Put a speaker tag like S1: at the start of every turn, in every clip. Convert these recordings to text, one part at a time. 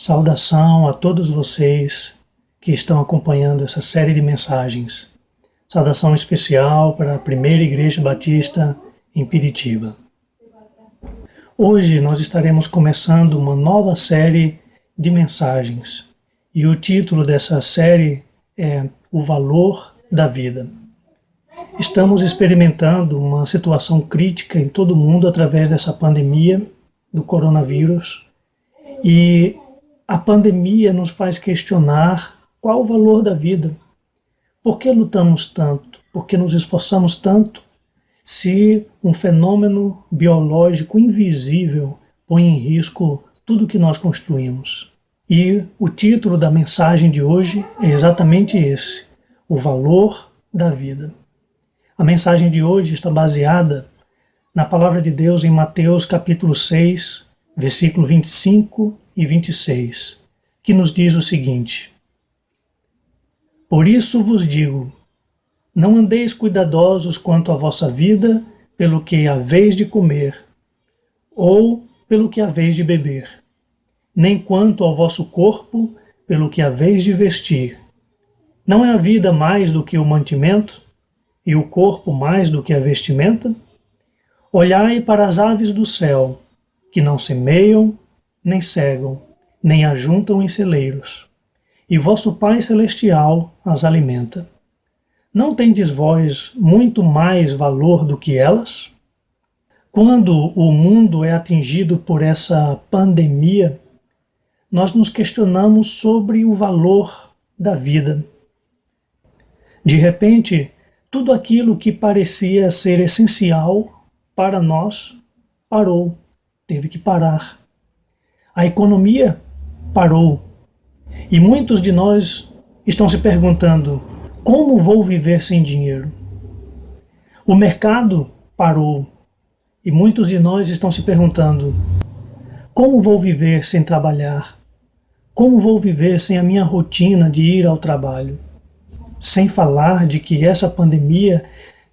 S1: Saudação a todos vocês que estão acompanhando essa série de mensagens. Saudação especial para a Primeira Igreja Batista em Piritiba. Hoje nós estaremos começando uma nova série de mensagens e o título dessa série é O Valor da Vida. Estamos experimentando uma situação crítica em todo o mundo através dessa pandemia do coronavírus e a pandemia nos faz questionar qual o valor da vida. Por que lutamos tanto? Por que nos esforçamos tanto se um fenômeno biológico invisível põe em risco tudo que nós construímos? E o título da mensagem de hoje é exatamente esse: o valor da vida. A mensagem de hoje está baseada na palavra de Deus em Mateus capítulo 6, versículo 25 e 26, que nos diz o seguinte: Por isso vos digo, não andeis cuidadosos quanto à vossa vida, pelo que haveis de comer, ou pelo que haveis de beber, nem quanto ao vosso corpo, pelo que haveis de vestir. Não é a vida mais do que o mantimento, e o corpo mais do que a vestimenta? Olhai para as aves do céu, que não semeiam, nem cegam, nem ajuntam em celeiros, e vosso Pai Celestial as alimenta. Não tendes vós muito mais valor do que elas? Quando o mundo é atingido por essa pandemia, nós nos questionamos sobre o valor da vida. De repente, tudo aquilo que parecia ser essencial para nós parou, teve que parar. A economia parou. E muitos de nós estão se perguntando: como vou viver sem dinheiro? O mercado parou. E muitos de nós estão se perguntando: como vou viver sem trabalhar? Como vou viver sem a minha rotina de ir ao trabalho? Sem falar de que essa pandemia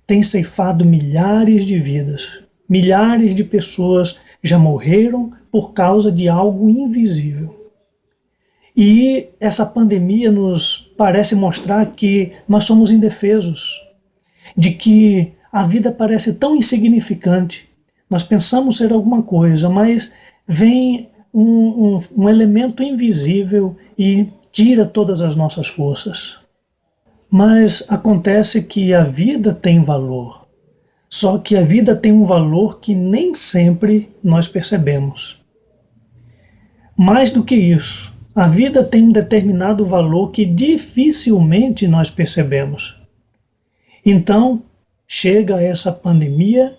S1: tem ceifado milhares de vidas. Milhares de pessoas já morreram por causa de algo invisível. E essa pandemia nos parece mostrar que nós somos indefesos, de que a vida parece tão insignificante. Nós pensamos ser alguma coisa, mas vem um elemento invisível e tira todas as nossas forças. Mas acontece que a vida tem valor, só que a vida tem um valor que nem sempre nós percebemos. Mais do que isso, a vida tem um determinado valor que dificilmente nós percebemos. Então, chega essa pandemia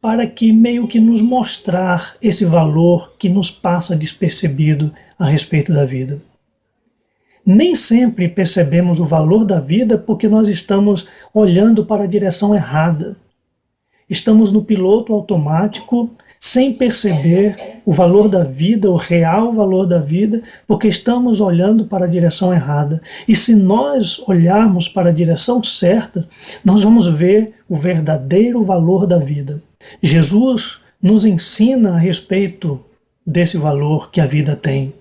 S1: para que meio que nos mostrar esse valor que nos passa despercebido a respeito da vida. Nem sempre percebemos o valor da vida porque nós estamos olhando para a direção errada. Estamos no piloto automático, sem perceber o valor da vida, o real valor da vida, porque estamos olhando para a direção errada. E se nós olharmos para a direção certa, nós vamos ver o verdadeiro valor da vida. Jesus nos ensina a respeito desse valor que a vida tem.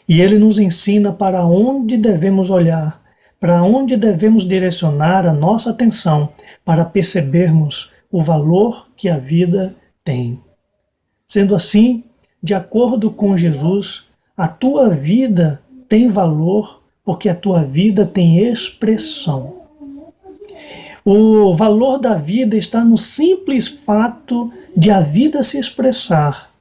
S1: E ele nos ensina para onde devemos olhar, para onde devemos direcionar a nossa atenção para percebermos o valor que a vida tem. Sendo assim, de acordo com Jesus, a tua vida tem valor porque a tua vida tem expressão. O valor da vida está no simples fato de a vida se expressar.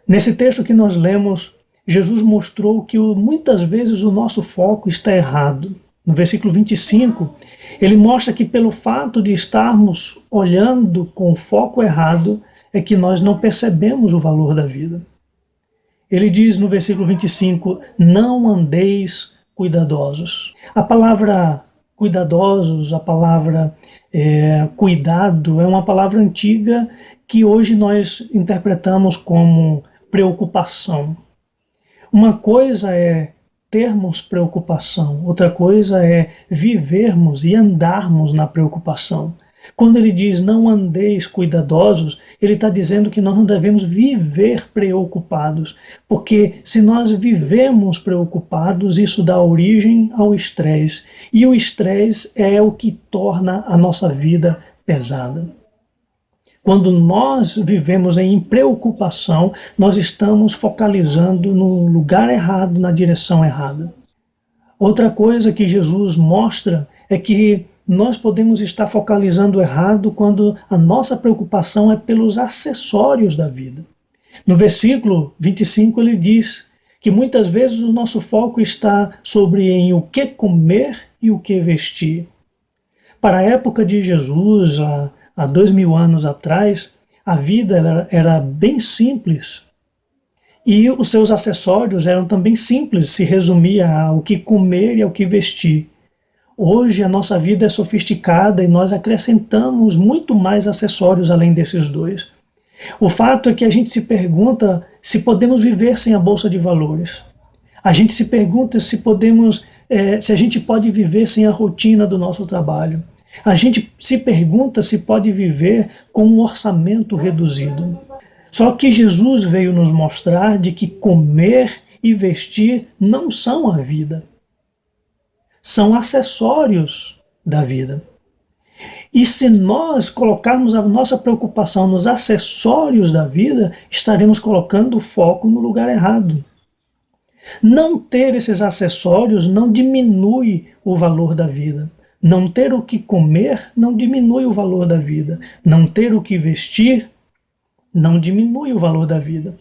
S1: Nesse texto que nós lemos, Jesus mostrou que muitas vezes o nosso foco está errado. No versículo 25, ele mostra que pelo fato de estarmos olhando com o foco errado, é que nós não percebemos o valor da vida. Ele diz no versículo 25, não andeis cuidadosos. A palavra cuidadosos, a palavra cuidado, é uma palavra antiga que hoje nós interpretamos como preocupação. Uma coisa é termos preocupação, outra coisa é vivermos e andarmos na preocupação. Quando ele diz não andeis cuidadosos, ele está dizendo que nós não devemos viver preocupados, porque se nós vivemos preocupados, isso dá origem ao estresse, e o estresse é o que torna a nossa vida pesada. Quando nós vivemos em preocupação, nós estamos focalizando no lugar errado, na direção errada. Outra coisa que Jesus mostra é que nós podemos estar focalizando errado quando a nossa preocupação é pelos acessórios da vida. No versículo 25 ele diz que muitas vezes o nosso foco está sobre em o que comer e o que vestir. Para a época de Jesus, há 2000 anos atrás, a vida era bem simples. E os seus acessórios eram também simples, se resumia ao que comer e ao que vestir. Hoje a nossa vida é sofisticada e nós acrescentamos muito mais acessórios além desses dois. O fato é que a gente se pergunta se podemos viver sem a bolsa de valores. A gente se pergunta se a gente pode viver sem a rotina do nosso trabalho. A gente se pergunta se pode viver com um orçamento reduzido. Só que Jesus veio nos mostrar de que comer e vestir não são a vida. São acessórios da vida. E se nós colocarmos a nossa preocupação nos acessórios da vida, estaremos colocando o foco no lugar errado. Não ter esses acessórios não diminui o valor da vida. Não ter o que comer não diminui o valor da vida. Não ter o que vestir não diminui o valor da vida.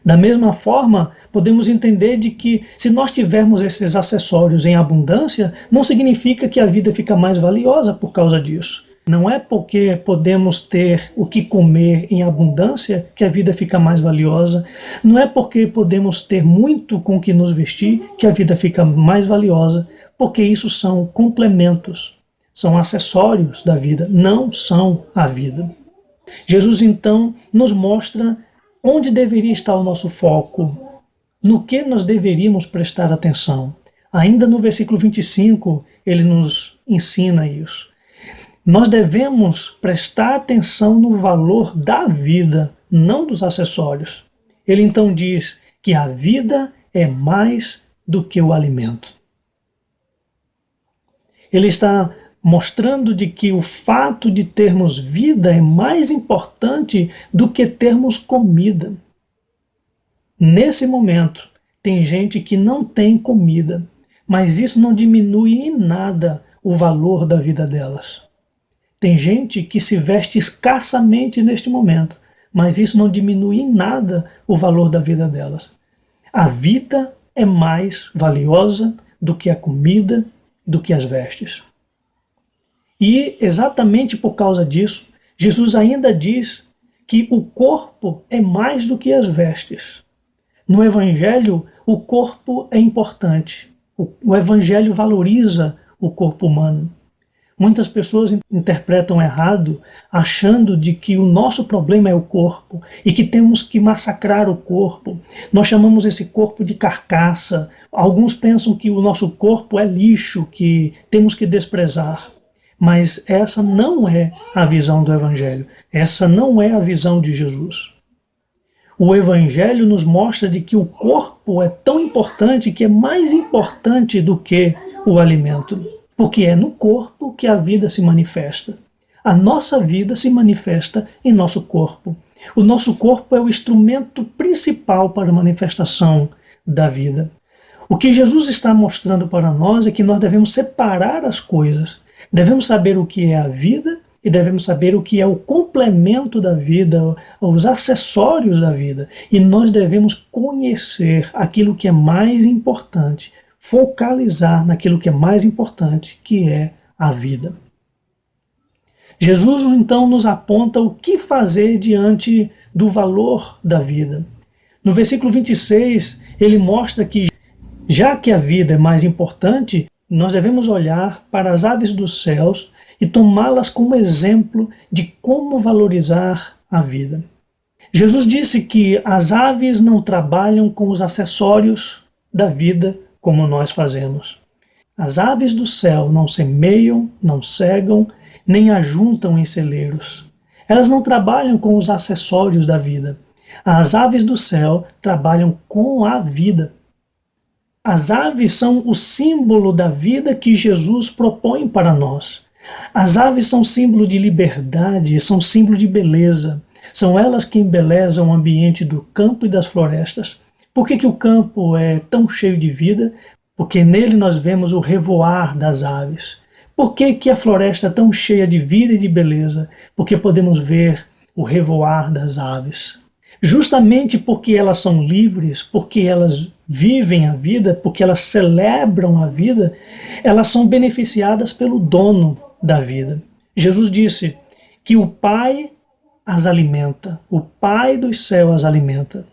S1: Da mesma forma, podemos entender de que se nós tivermos esses acessórios em abundância, não significa que a vida fica mais valiosa por causa disso. Não é porque podemos ter o que comer em abundância que a vida fica mais valiosa. Não é porque podemos ter muito com o que nos vestir que a vida fica mais valiosa, porque isso são complementos, são acessórios da vida, não são a vida. Jesus então nos mostra onde deveria estar o nosso foco, no que nós deveríamos prestar atenção. Ainda no versículo 25, ele nos ensina isso. Nós devemos prestar atenção no valor da vida, não dos acessórios. Ele então diz que a vida é mais do que o alimento. Ele está mostrando de que o fato de termos vida é mais importante do que termos comida. Nesse momento, tem gente que não tem comida, mas isso não diminui em nada o valor da vida delas. Tem gente que se veste escassamente neste momento, mas isso não diminui em nada o valor da vida delas. A vida é mais valiosa do que a comida, do que as vestes. E exatamente por causa disso, Jesus ainda diz que o corpo é mais do que as vestes. No Evangelho, o corpo é importante. O Evangelho valoriza o corpo humano. Muitas pessoas interpretam errado, achando de que o nosso problema é o corpo e que temos que massacrar o corpo. Nós chamamos esse corpo de carcaça. Alguns pensam que o nosso corpo é lixo, que temos que desprezar. Mas essa não é a visão do Evangelho. Essa não é a visão de Jesus. O Evangelho nos mostra de que o corpo é tão importante que é mais importante do que o alimento. Porque é no corpo que a vida se manifesta. A nossa vida se manifesta em nosso corpo. O nosso corpo é o instrumento principal para a manifestação da vida. O que Jesus está mostrando para nós é que nós devemos separar as coisas. Devemos saber o que é a vida e devemos saber o que é o complemento da vida, os acessórios da vida. E nós devemos conhecer aquilo que é mais importante, focalizar naquilo que é mais importante, que é a vida. Jesus então nos aponta o que fazer diante do valor da vida. No versículo 26, ele mostra que, já que a vida é mais importante, nós devemos olhar para as aves dos céus e tomá-las como exemplo de como valorizar a vida. Jesus disse que as aves não trabalham com os acessórios da vida como nós fazemos. As aves do céu não semeiam, não cegam, nem ajuntam em celeiros. Elas não trabalham com os acessórios da vida. As aves do céu trabalham com a vida. As aves são o símbolo da vida que Jesus propõe para nós. As aves são símbolo de liberdade, são símbolo de beleza. São elas que embelezam o ambiente do campo e das florestas. Por que o campo é tão cheio de vida? Porque nele nós vemos o revoar das aves. Por que a floresta é tão cheia de vida e de beleza? Porque podemos ver o revoar das aves. Justamente porque elas são livres, porque elas vivem a vida, porque elas celebram a vida, elas são beneficiadas pelo dono da vida. Jesus disse que o Pai as alimenta, o Pai do céu as alimenta.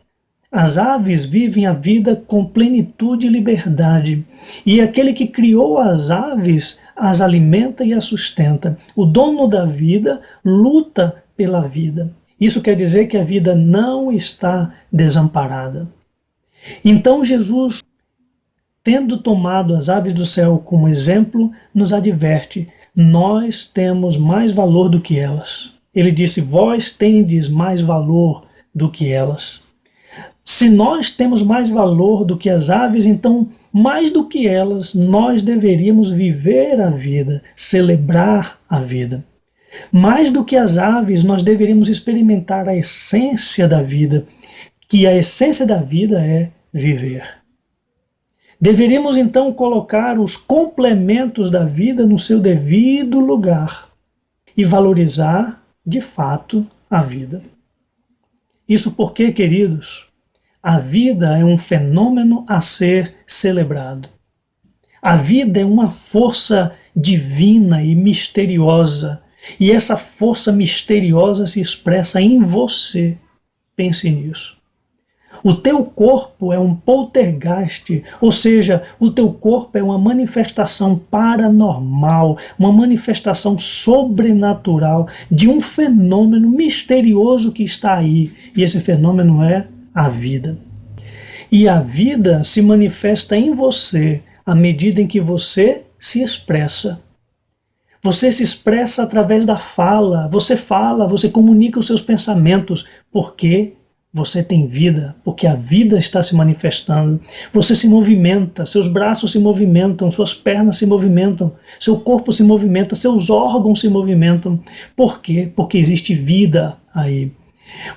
S1: As aves vivem a vida com plenitude e liberdade, e aquele que criou as aves as alimenta e as sustenta. O dono da vida luta pela vida. Isso quer dizer que a vida não está desamparada. Então Jesus, tendo tomado as aves do céu como exemplo, nos adverte: nós temos mais valor do que elas. Ele disse: vós tendes mais valor do que elas. Se nós temos mais valor do que as aves, então, mais do que elas, nós deveríamos viver a vida, celebrar a vida. Mais do que as aves, nós deveríamos experimentar a essência da vida, que a essência da vida é viver. Deveríamos então colocar os complementos da vida no seu devido lugar e valorizar, de fato, a vida. Isso porque, queridos, a vida é um fenômeno a ser celebrado. A vida é uma força divina e misteriosa, e essa força misteriosa se expressa em você. Pense nisso. O teu corpo é um poltergeist, ou seja, o teu corpo é uma manifestação paranormal, uma manifestação sobrenatural de um fenômeno misterioso que está aí, e esse fenômeno é a vida. E a vida se manifesta em você à medida em que você se expressa. Você se expressa através da fala, você comunica os seus pensamentos, porque você tem vida, porque a vida está se manifestando. Você se movimenta, seus braços se movimentam, suas pernas se movimentam, seu corpo se movimenta, seus órgãos se movimentam. Por quê? Porque existe vida aí.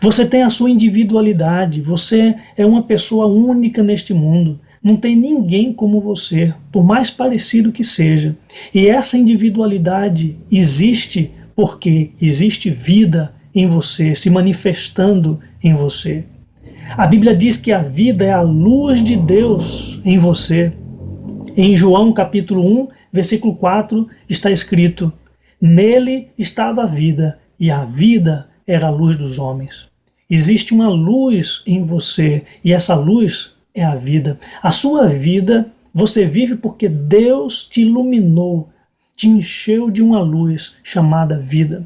S1: Você tem a sua individualidade, você é uma pessoa única neste mundo. Não tem ninguém como você, por mais parecido que seja. E essa individualidade existe porque existe vida em você, se manifestando em você. A Bíblia diz que a vida é a luz de Deus em você. Em João capítulo 1, versículo 4, está escrito: nele estava a vida, e a vida era a luz dos homens. Existe uma luz em você, e essa luz é a vida. A sua vida você vive porque Deus te iluminou, te encheu de uma luz chamada vida.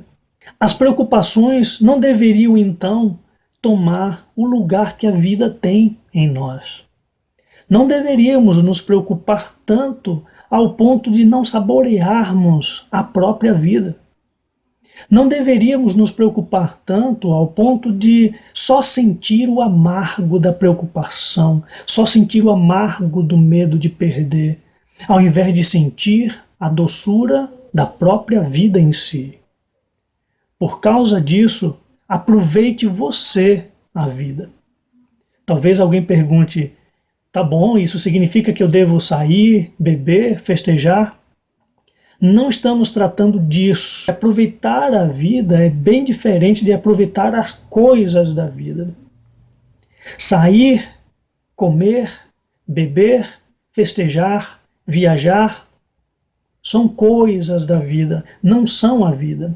S1: As preocupações não deveriam então tomar o lugar que a vida tem em nós. Não deveríamos nos preocupar tanto ao ponto de não saborearmos a própria vida. Não deveríamos nos preocupar tanto ao ponto de só sentir o amargo da preocupação, só sentir o amargo do medo de perder, ao invés de sentir a doçura da própria vida em si. Por causa disso, aproveite você a vida. Talvez alguém pergunte: tá bom, isso significa que eu devo sair, beber, festejar? Não estamos tratando disso. Aproveitar a vida é bem diferente de aproveitar as coisas da vida. Sair, comer, beber, festejar, viajar, são coisas da vida, não são a vida.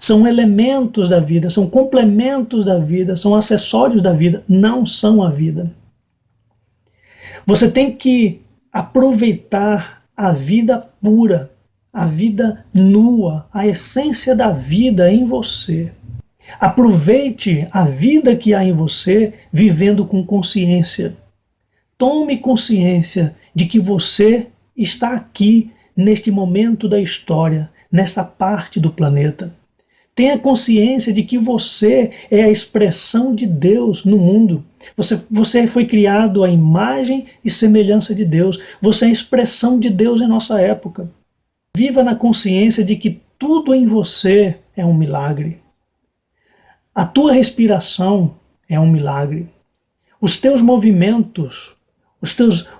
S1: São elementos da vida, são complementos da vida, são acessórios da vida, não são a vida. Você tem que aproveitar a vida pura, a vida nua, a essência da vida em você. Aproveite a vida que há em você vivendo com consciência. Tome consciência de que você está aqui neste momento da história, nessa parte do planeta. Tenha consciência de que você é a expressão de Deus no mundo. Você foi criado à imagem e semelhança de Deus. Você é a expressão de Deus em nossa época. Viva na consciência de que tudo em você é um milagre. A tua respiração é um milagre. Os teus movimentos,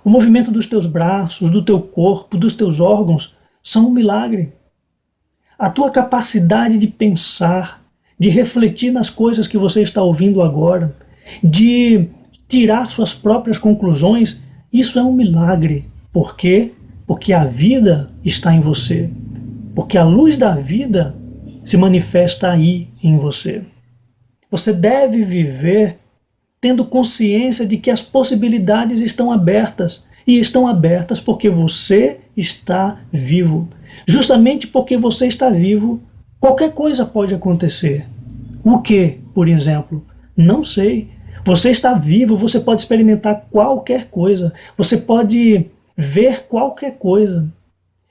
S1: o movimento dos teus braços, do teu corpo, dos teus órgãos, são um milagre. A tua capacidade de pensar, de refletir nas coisas que você está ouvindo agora, de tirar suas próprias conclusões, isso é um milagre. Por quê? Porque a vida está em você. Porque a luz da vida se manifesta aí em você. Você deve viver tendo consciência de que as possibilidades estão abertas. E estão abertas porque você está vivo. Justamente porque você está vivo, qualquer coisa pode acontecer. O que, por exemplo? Não sei. Você está vivo, você pode experimentar qualquer coisa. Você pode ver qualquer coisa.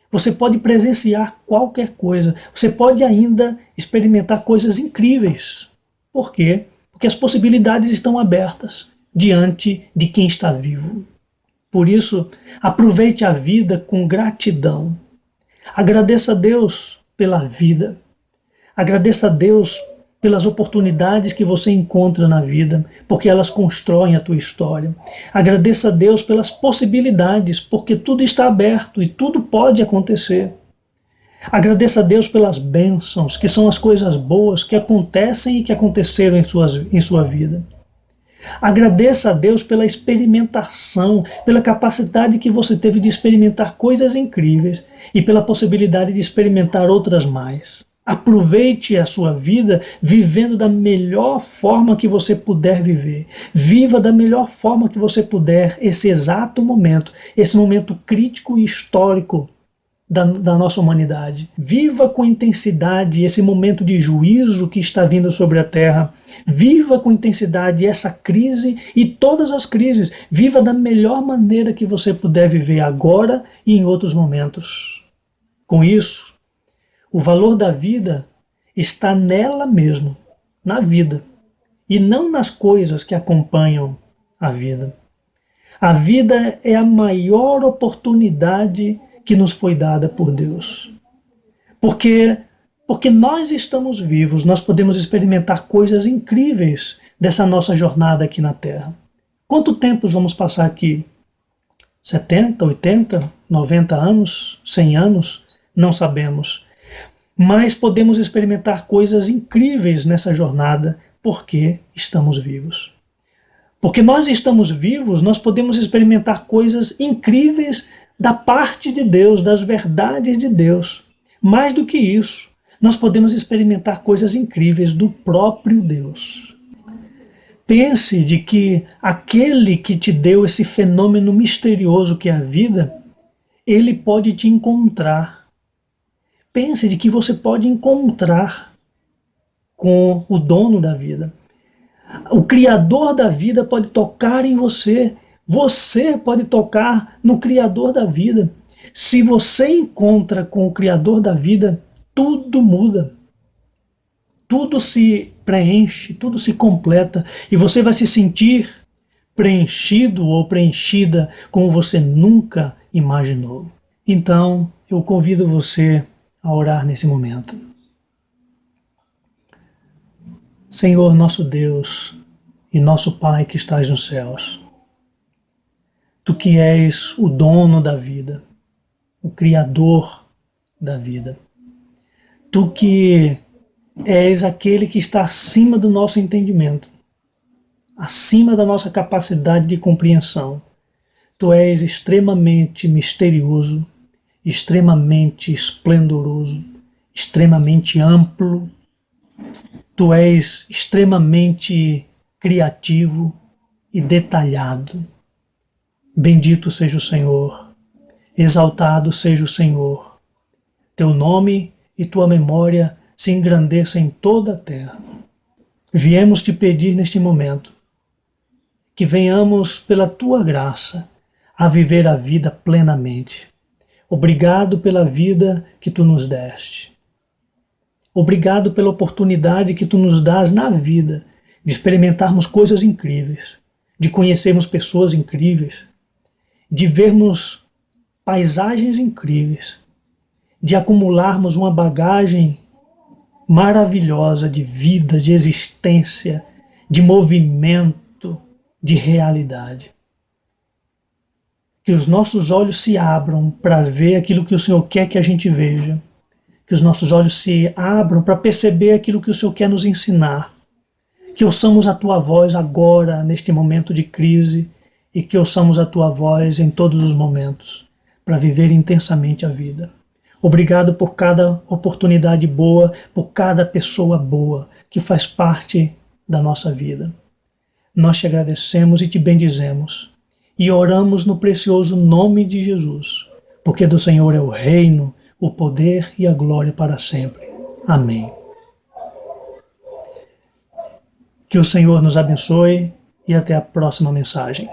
S1: Você pode presenciar qualquer coisa. Você pode ainda experimentar coisas incríveis. Por quê? Porque as possibilidades estão abertas diante de quem está vivo. Por isso, aproveite a vida com gratidão. Agradeça a Deus pela vida. Agradeça a Deus pelas oportunidades que você encontra na vida, porque elas constroem a tua história. Agradeça a Deus pelas possibilidades, porque tudo está aberto e tudo pode acontecer. Agradeça a Deus pelas bênçãos, que são as coisas boas que acontecem e que aconteceram em sua vida. Agradeça a Deus pela experimentação, pela capacidade que você teve de experimentar coisas incríveis e pela possibilidade de experimentar outras mais. Aproveite a sua vida vivendo da melhor forma que você puder viver. Viva da melhor forma que você puder esse exato momento, esse momento crítico e histórico da nossa humanidade. Viva com intensidade esse momento de juízo que está vindo sobre a Terra. Viva com intensidade essa crise e todas as crises. Viva da melhor maneira que você puder viver agora e em outros momentos. Com isso, o valor da vida está nela mesmo, na vida, e não nas coisas que acompanham a vida. A vida é a maior oportunidade que nos foi dada por Deus. Porque nós estamos vivos, nós podemos experimentar coisas incríveis dessa nossa jornada aqui na Terra. Quanto tempo vamos passar aqui? 70, 80, 90 anos? 100 anos? Não sabemos. Mas podemos experimentar coisas incríveis nessa jornada porque estamos vivos. Porque nós estamos vivos, nós podemos experimentar coisas incríveis da parte de Deus, das verdades de Deus. Mais do que isso, nós podemos experimentar coisas incríveis do próprio Deus. Pense de que aquele que te deu esse fenômeno misterioso que é a vida, ele pode te encontrar. Pense de que você pode encontrar com o dono da vida. O Criador da vida pode tocar em você. Você pode tocar no Criador da vida. Se você encontra com o Criador da vida, tudo muda. Tudo se preenche, tudo se completa e você vai se sentir preenchido ou preenchida como você nunca imaginou. Então, eu convido você a orar nesse momento. Senhor, nosso Deus e nosso Pai que estás nos céus, Tu que és o dono da vida, o Criador da vida, Tu que és aquele que está acima do nosso entendimento, acima da nossa capacidade de compreensão. Tu és extremamente misterioso, extremamente esplendoroso, extremamente amplo. Tu és extremamente criativo e detalhado. Bendito seja o Senhor, exaltado seja o Senhor. Teu nome e tua memória se engrandeça em toda a terra. Viemos te pedir neste momento que venhamos pela tua graça a viver a vida plenamente. Obrigado pela vida que tu nos deste. Obrigado pela oportunidade que tu nos dás na vida de experimentarmos coisas incríveis, de conhecermos pessoas incríveis, de vermos paisagens incríveis, de acumularmos uma bagagem maravilhosa de vida, de existência, de movimento, de realidade. Que os nossos olhos se abram para ver aquilo que o Senhor quer que a gente veja. Que os nossos olhos se abram para perceber aquilo que o Senhor quer nos ensinar. Que ouçamos a Tua voz agora, neste momento de crise, e que ouçamos a Tua voz em todos os momentos, para viver intensamente a vida. Obrigado por cada oportunidade boa, por cada pessoa boa que faz parte da nossa vida. Nós te agradecemos e te bendizemos e oramos no precioso nome de Jesus, porque do Senhor é o reino, o poder e a glória para sempre. Amém. Que o Senhor nos abençoe e até a próxima mensagem.